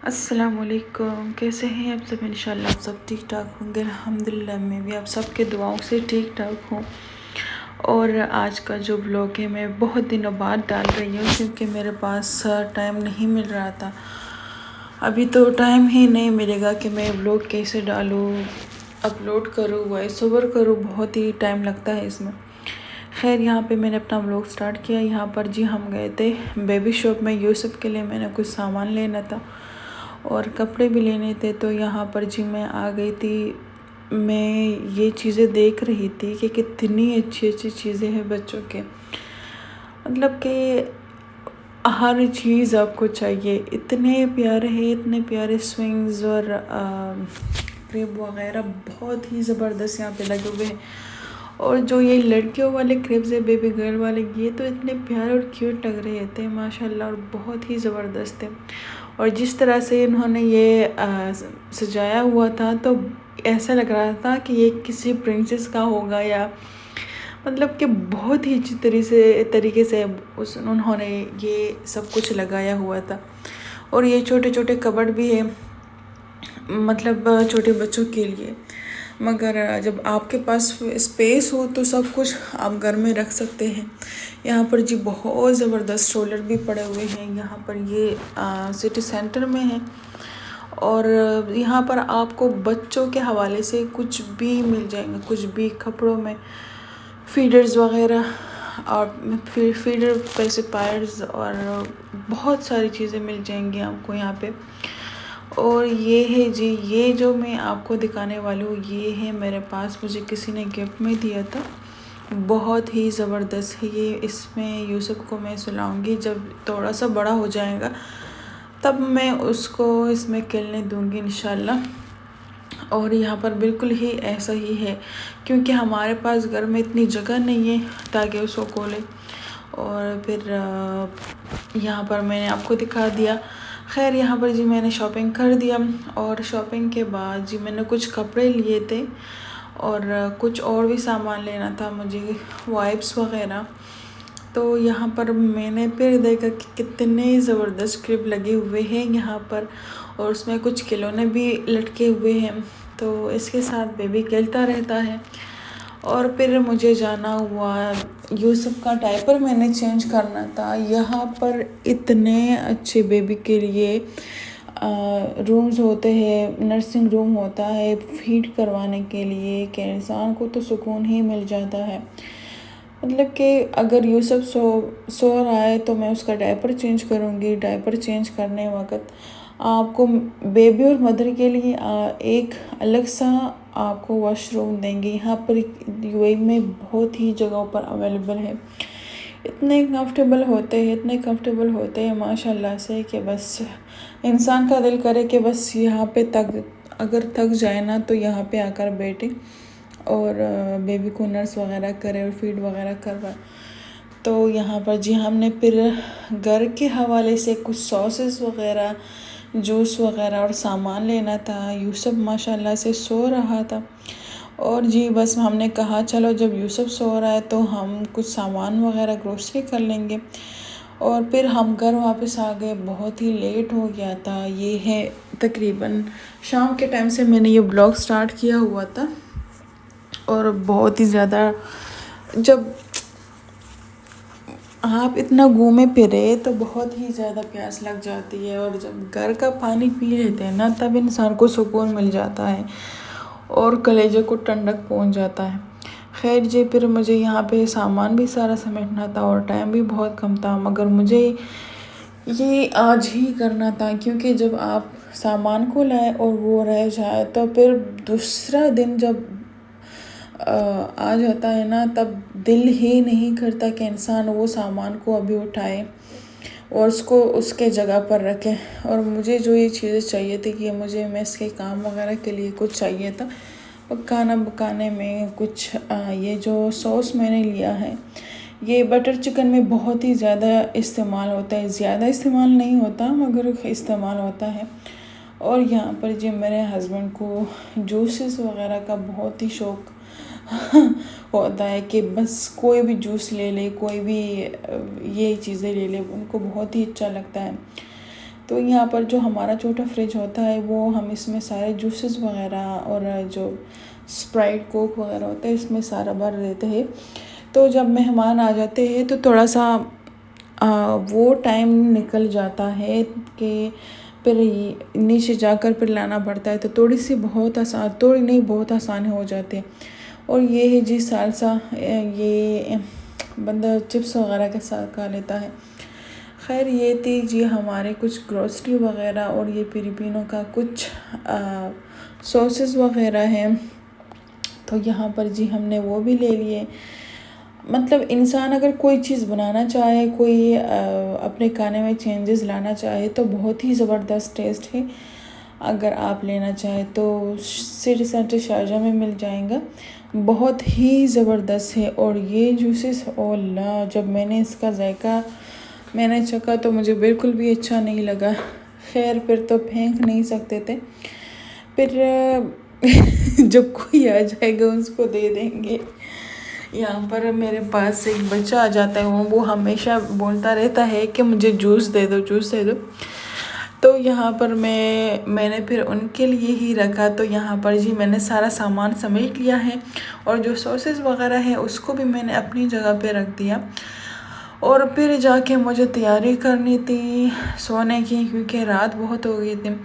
अस्सलामुअलैकुम। कैसे हैं आप सब? इंशाल्लाह आप सब ठीक ठाक होंगे। अल्हम्दुलिल्लाह मैं भी आप सबके दुआओं से ठीक ठाक हूँ। और आज का जो व्लॉग है मैं बहुत दिनों बाद डाल रही हूँ क्योंकि मेरे पास टाइम नहीं मिल रहा था। अभी तो टाइम ही नहीं मिलेगा कि मैं व्लॉग कैसे डालूँ, अपलोड करूँ, वॉइस ओवर करूँ, बहुत ही टाइम लगता है इसमें। खैर यहाँ पे मैंने अपना व्लॉग स्टार्ट किया। यहाँ पर जी हम गए थे बेबी शॉप में। यूसुफ के लिए मैंने कुछ सामान लेना था और कपड़े भी लेने थे, तो यहाँ पर जी मैं आ गई थी। मैं ये चीज़ें देख रही थी कि कितनी अच्छी अच्छी चीज़ें हैं बच्चों के, मतलब कि हर चीज़ आपको चाहिए। इतने प्यारे हैं, इतने प्यारे स्विंग्स और क्रिब वगैरह बहुत ही ज़बरदस्त यहाँ पे लगे हुए हैं। और जो ये लड़कियों वाले क्रिब्स है, बेबी गर्ल वाले, ये तो इतने प्यारे और क्यूट लग रहे थे माशाल्लाह, और बहुत ही ज़बरदस्त थे। और जिस तरह से इन्होंने ये सजाया हुआ था तो ऐसा लग रहा था कि ये किसी प्रिंसेस का होगा, या मतलब कि बहुत ही अच्छी तरीके से उन्होंने ये सब कुछ लगाया हुआ था। और ये छोटे छोटे कबर्ड भी है, मतलब छोटे बच्चों के लिए। मगर जब आपके पास स्पेस हो तो सब कुछ आप घर में रख सकते हैं। यहाँ पर जी बहुत ज़बरदस्त स्ट्रोलर भी पड़े हुए हैं। यहाँ पर ये सिटी सेंटर में है और यहाँ पर आपको बच्चों के हवाले से कुछ भी मिल जाएगा, कुछ भी कपड़ों में, फीडर्स वगैरह और फीडर पेसिफायर्स और बहुत सारी चीज़ें मिल जाएंगी आपको यहाँ पे। और ये है जी, ये जो मैं आपको दिखाने वाली हूँ ये है मेरे पास, मुझे किसी ने गिफ्ट में दिया था। बहुत ही ज़बरदस्त है ये। इसमें यूसुफ को मैं सुलाऊंगी, जब थोड़ा सा बड़ा हो जाएगा तब मैं उसको इसमें खेलने दूंगी इंशाल्लाह। और यहाँ पर बिल्कुल ही ऐसा ही है क्योंकि हमारे पास घर में इतनी जगह नहीं है ताकि उसको खोले। और फिर यहाँ पर मैंने आपको दिखा दिया। खैर यहाँ पर जी मैंने शॉपिंग कर दिया और शॉपिंग के बाद जी मैंने कुछ कपड़े लिए थे और कुछ और भी सामान लेना था मुझे, वाइप्स वगैरह। तो यहाँ पर मैंने फिर देखा कि कितने ज़बरदस्त क्लिप लगे हुए हैं यहाँ पर, और उसमें कुछ खिलौने भी लटके हुए हैं, तो इसके साथ बेबी खेलता रहता है। और फिर मुझे जाना हुआ, यूसुफ का डायपर मैंने चेंज करना था। यहाँ पर इतने अच्छे बेबी के लिए रूम्स होते हैं, नर्सिंग रूम होता है फीड करवाने के लिए, कि इंसान को तो सुकून ही मिल जाता है। मतलब कि अगर यूसुफ सो रहा है तो मैं उसका डायपर चेंज करूँगी। डायपर चेंज करने वक्त आपको बेबी और मदर के लिए एक अलग सा आपको वॉशरूम देंगे। यहाँ पर यूएई में बहुत ही जगहों पर अवेलेबल है। इतने कंफर्टेबल होते हैं, इतने कंफर्टेबल होते हैं माशाल्लाह से कि बस इंसान का दिल करे कि बस यहाँ पे अगर थक जाए ना तो यहाँ पे आकर बैठे और बेबी को नर्स वगैरह करे और फीड वगैरह करवाए। तो यहाँ पर जी हमने फिर घर के हवाले से कुछ सॉसेस वगैरह, जूस वगैरह और सामान लेना था। यूसुफ माशाल्लाह से सो रहा था और जी बस हमने कहा चलो जब यूसुफ सो रहा है तो हम कुछ सामान वगैरह ग्रोसरी कर लेंगे। और फिर हम घर वापस आ गए, बहुत ही लेट हो गया था। ये है तकरीबन शाम के टाइम से मैंने ये ब्लॉग स्टार्ट किया हुआ था। और बहुत ही ज़्यादा, जब आप इतना घूमे फिरे तो बहुत ही ज़्यादा प्यास लग जाती है, और जब घर का पानी पी लेते हैं ना तब इंसान को सुकून मिल जाता है और कलेजे को ठंडक पहुंच जाता है। खैर जी फिर मुझे यहाँ पे सामान भी सारा समेटना था और टाइम भी बहुत कम था, मगर मुझे ये आज ही करना था क्योंकि जब आप सामान को लाए और वो रह जाए तो फिर दूसरा दिन जब आ जाता है ना तब दिल ही नहीं करता कि इंसान वो सामान को अभी उठाए और उसको उसके जगह पर रखे। और मुझे जो ये चीज़ें चाहिए थी कि मुझे मेस के काम वगैरह के लिए कुछ चाहिए था, खाना पकाने में कुछ ये जो सॉस मैंने लिया है ये बटर चिकन में बहुत ही ज़्यादा इस्तेमाल होता है। ज़्यादा इस्तेमाल नहीं होता मगर इस्तेमाल होता है। और यहाँ पर जो मेरे हस्बैंड को जूसेस वगैरह का बहुत ही शौक़ होता है कि बस कोई भी जूस ले ले, कोई भी ये चीज़ें ले ले, उनको बहुत ही अच्छा लगता है। तो यहाँ पर जो हमारा छोटा फ्रिज होता है वो हम इसमें सारे जूसेस वगैरह और जो स्प्राइट कोक वगैरह होता है इसमें सारा भर देते हैं। तो जब मेहमान आ जाते हैं तो थोड़ा सा वो टाइम निकल जाता है कि फिर नीचे जाकर फिर लाना पड़ता है, तो थोड़ी नहीं बहुत आसान हो जाते हैं। और ये है जी सालसा, ये बंदा चिप्स वगैरह के साथ खा लेता है। खैर ये थी जी हमारे कुछ ग्रोसरी वगैरह और ये फिलिपिनो का कुछ सॉसेस वगैरह हैं। तो यहाँ पर जी हमने वो भी ले लिए। मतलब इंसान अगर कोई चीज़ बनाना चाहे, कोई अपने खाने में चेंजेस लाना चाहे तो बहुत ही ज़बरदस्त टेस्ट है। अगर आप लेना चाहें तो सिटी सेंटर शारजा में मिल जाएगा, बहुत ही ज़बरदस्त है। और ये जूसेस ओला, जब मैंने इसका जायका मैंने चखा तो मुझे बिल्कुल भी अच्छा नहीं लगा। खैर फिर तो फेंक नहीं सकते थे, फिर जब कोई आ जाएगा उसको दे देंगे। यहाँ पर मेरे पास एक बच्चा आ जाता है, वो हमेशा बोलता रहता है कि मुझे जूस दे दो, जूस दे दो। तो यहाँ पर मैंने फिर उनके लिए ही रखा। तो यहाँ पर जी मैंने सारा सामान समेट लिया है और जो सॉसेस वगैरह है उसको भी मैंने अपनी जगह पे रख दिया। और फिर जाके मुझे तैयारी करनी थी सोने की, क्योंकि रात बहुत हो गई थी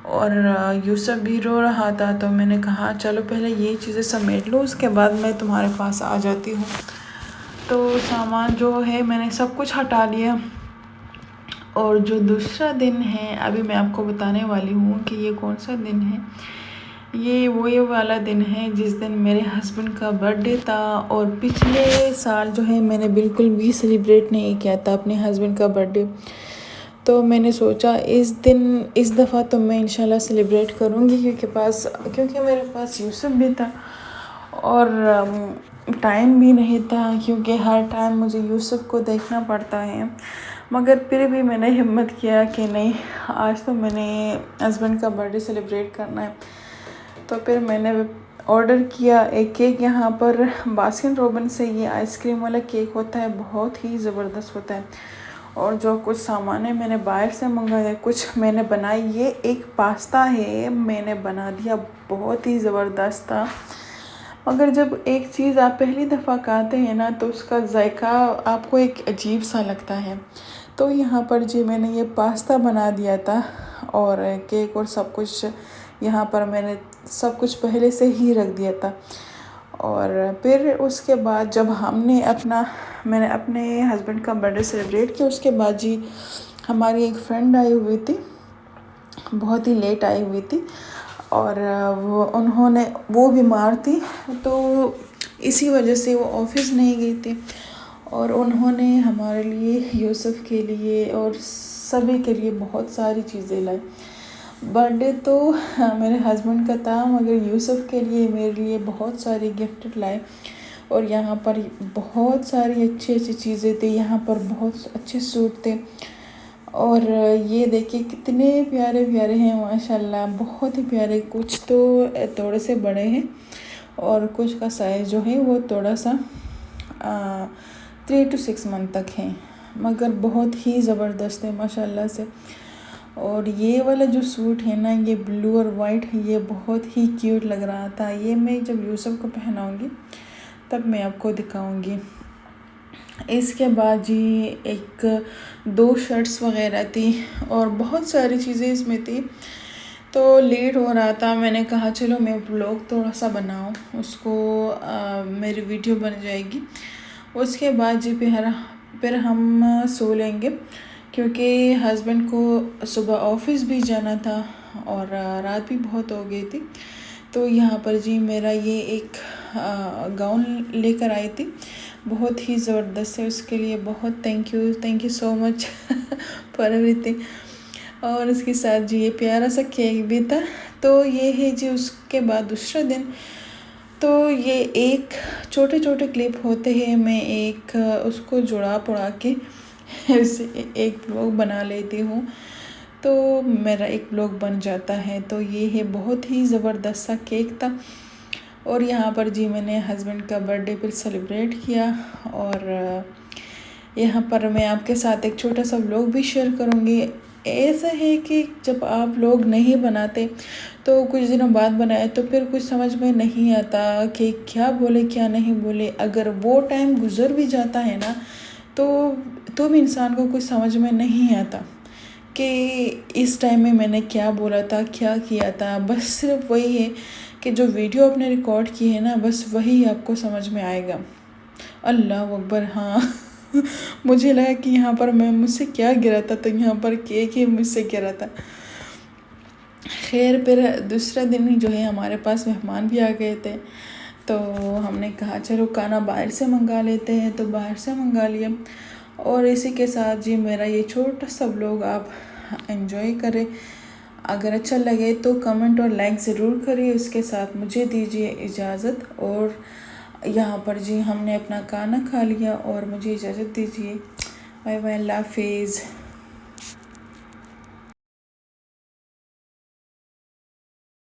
और यूसुफ भी रो रहा था। तो मैंने कहा चलो पहले ये चीज़ें समेट लो, उसके बाद मैं तुम्हारे पास आ जाती हूँ। तो सामान जो है मैंने सब कुछ हटा लिया। और जो दूसरा दिन है अभी मैं आपको बताने वाली हूँ कि ये कौन सा दिन है। ये वाला दिन है जिस दिन मेरे हस्बैंड का बर्थडे था। और पिछले साल जो है मैंने बिल्कुल भी सेलिब्रेट नहीं किया था अपने हस्बैंड का बर्थडे। तो मैंने सोचा इस दफ़ा तो मैं इंशाल्लाह सेलिब्रेट करूँगी, क्योंकि मेरे पास यूसुफ भी था और टाइम भी नहीं था, क्योंकि हर टाइम मुझे यूसुफ को देखना पड़ता है। मगर फिर भी मैंने हिम्मत किया कि नहीं, आज तो मैंने हस्बैंड का बर्थडे सेलिब्रेट करना है। तो फिर मैंने ऑर्डर किया एक केक। यहाँ पर बास्किन रॉबिन्स से ये आइसक्रीम वाला केक होता है, बहुत ही ज़बरदस्त होता है। और जो कुछ सामान है मैंने बाहर से मंगाया, कुछ मैंने बनाई। ये एक पास्ता है, मैंने बना दिया, बहुत ही ज़बरदस्त था। मगर जब एक चीज़ आप पहली दफ़ा खाते हैं ना तो उसका जायका आपको एक अजीब सा लगता है। तो यहाँ पर जी मैंने ये पास्ता बना दिया था और केक और सब कुछ यहाँ पर मैंने सब कुछ पहले से ही रख दिया था। और फिर उसके बाद जब मैंने अपने हस्बैंड का बर्थडे सेलिब्रेट किया, उसके बाद जी हमारी एक फ्रेंड आई हुई थी, बहुत ही लेट आई हुई थी। और वो बीमार थी, तो इसी वजह से वो ऑफिस नहीं गई थी। और उन्होंने हमारे लिए, यूसुफ के लिए और सभी के लिए बहुत सारी चीज़ें लाई। बर्थडे तो मेरे हस्बैंड का था, मगर यूसुफ के लिए मेरे लिए बहुत सारी गिफ्ट लाए। और यहाँ पर बहुत सारी अच्छी चीज़ें थी, यहाँ पर बहुत अच्छे सूट थे। और ये देखिए कितने प्यारे प्यारे हैं माशाल्लाह, बहुत ही प्यारे। कुछ तो थोड़े से बड़े हैं और कुछ का साइज़ जो है वो थोड़ा सा 3 to 6 मंथ तक हैं, मगर बहुत ही ज़बरदस्त है माशाल्लाह से। और ये वाला जो सूट है ना, ये ब्लू और वाइट है, ये बहुत ही क्यूट लग रहा था। ये मैं जब यूसुफ को पहनाऊँगी तब मैं आपको दिखाऊँगी। इसके बाद जी 2 शर्ट्स वगैरह थी और बहुत सारी चीज़ें इसमें थी। तो लेट हो रहा था, मैंने कहा चलो मैं व्लॉग थोड़ा सा बनाऊँ, उसको मेरी वीडियो बन जाएगी। उसके बाद जी फिर हम सो लेंगे, क्योंकि हस्बैंड को सुबह ऑफिस भी जाना था और रात भी बहुत हो गई थी। तो यहाँ पर जी मेरा ये एक गाउन लेकर आई थी, बहुत ही ज़बरदस्त है। उसके लिए बहुत thank you so much for everything. और उसके साथ जी ये प्यारा सा केक भी था। तो ये है जी उसके बाद दूसरा दिन। तो ये एक छोटे छोटे क्लिप होते हैं, मैं एक उसको जुड़ा के एक ब्लॉग बना लेती हूँ, तो मेरा एक ब्लॉग बन जाता है। तो ये है बहुत ही ज़बरदस्त सा केक था। और यहाँ पर जी मैंने हस्बैंड का बर्थडे फिर सेलिब्रेट किया। और यहाँ पर मैं आपके साथ एक छोटा सा व्लॉग भी शेयर करूँगी। ऐसा है कि जब आप लोग नहीं बनाते तो कुछ दिनों बाद बनाए तो फिर कुछ समझ में नहीं आता कि क्या बोले क्या नहीं बोले। अगर वो टाइम गुज़र भी जाता है ना तो भी इंसान को कुछ समझ में नहीं आता कि इस टाइम में मैंने क्या बोला था, क्या किया था। बस सिर्फ वही है कि जो वीडियो आपने रिकॉर्ड की है ना, बस वही आपको समझ में आएगा। अल्लाह अकबर। हाँ मुझे लगा कि यहाँ पर मैं मुझसे क्या गिरा था, तो यहाँ पर केक ही मुझसे गिरा था। खैर फिर दूसरा दिन ही जो है हमारे पास मेहमान भी आ गए थे, तो हमने कहा चलो खाना बाहर से मंगा लेते हैं, तो बाहर से मंगा लिया। और इसी के साथ जी मेरा ये छोटा सा व्लॉग आप एंजॉय करें। अगर अच्छा लगे तो कमेंट और लाइक ज़रूर करिए। इसके साथ मुझे दीजिए इजाज़त। और यहाँ पर जी हमने अपना खाना खा लिया और मुझे इजाज़त दीजिए। बाय बाय, अल्लाह हाफिज़।